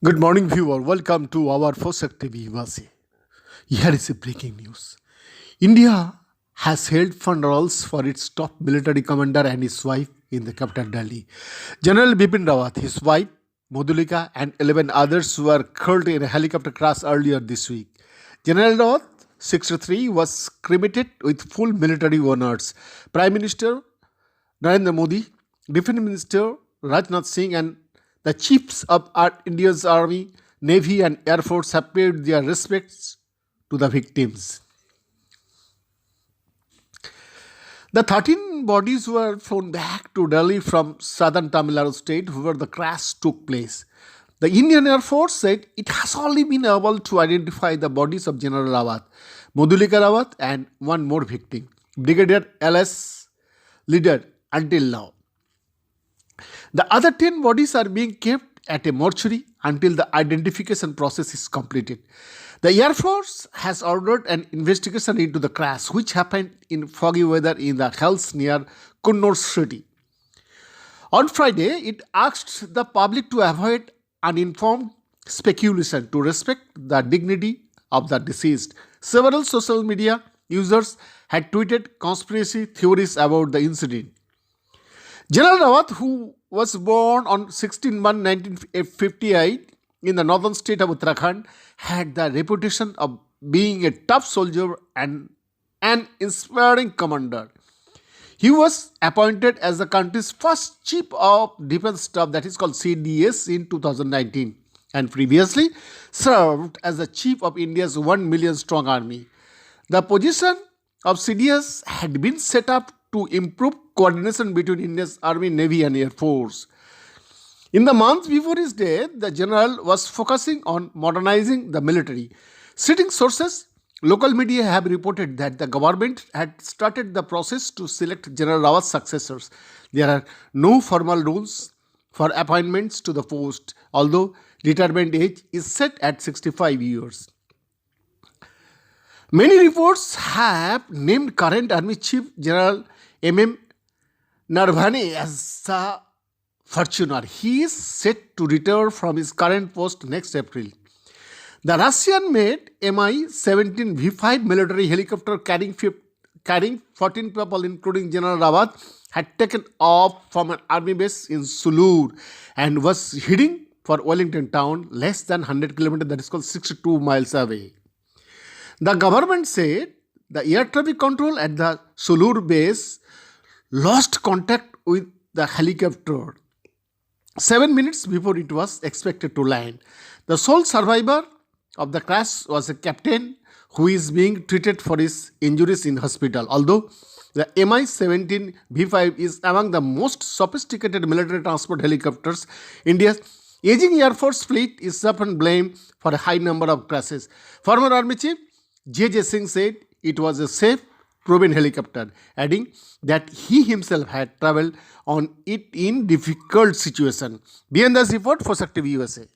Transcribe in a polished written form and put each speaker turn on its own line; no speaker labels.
Good morning, viewer. Welcome to our first TV USA. Here is a breaking news. India has held funerals for its top military commander and his wife in the capital Delhi. General Bipin Rawat, his wife Madhulika, and 11 others were killed in a helicopter crash earlier this week. General Rawat, 63, was cremated with full military honors. Prime Minister Narendra Modi, Defense Minister Rajnath Singh, and the chiefs of our India's Army, Navy, and Air Force have paid their respects to the victims. The 13 bodies were flown back to Delhi from southern Tamil Nadu state where the crash took place. The Indian Air Force said it has only been able to identify the bodies of General Rawat, Madhulika Rawat, and one more victim, Brigadier LS Leader, until now. The other 10 bodies are being kept at a mortuary until the identification process is completed. The Air Force has ordered an investigation into the crash, which happened in foggy weather in the hills near Coonoor city. On Friday, it asked the public to avoid uninformed speculation to respect the dignity of the deceased. Several social media users had tweeted conspiracy theories about the incident. General Rawat, who was born on 16 March 1958 in the northern state of Uttarakhand, had the reputation of being a tough soldier and an inspiring commander. He was appointed as the country's first Chief of Defense Staff, that is called CDS, in 2019, and previously served as the Chief of India's 1 million strong army. The position of CDS had been set up to improve coordination between India's Army, Navy, and Air Force. In the months before his death, the general was focusing on modernizing the military. Citing sources, local media have reported that the government had started the process to select General Rawat's successors. There are no formal rules for appointments to the post, although retirement age is set at 65 years. Many reports have named current Army Chief General M.M. Narvane as the fortuner. He is set to retire from his current post next April. The Russian-made Mi-17 V5 military helicopter carrying 14 people, including General Rawat, had taken off from an army base in Sulur and was heading for Wellington town, less than 100 kilometers, that is called 62 miles away. The government said the air traffic control at the Sulur base lost contact with the helicopter 7 minutes before it was expected to land. The sole survivor of the crash was a captain who is being treated for his injuries in hospital. Although the Mi-17 V5 is among the most sophisticated military transport helicopters, India's aging Air Force fleet is often blamed for a high number of crashes. Former Army Chief J.J. Singh said it was a safe, proven helicopter, adding that he himself had traveled on it in difficult situations. Behind this report for Shakti TV USA.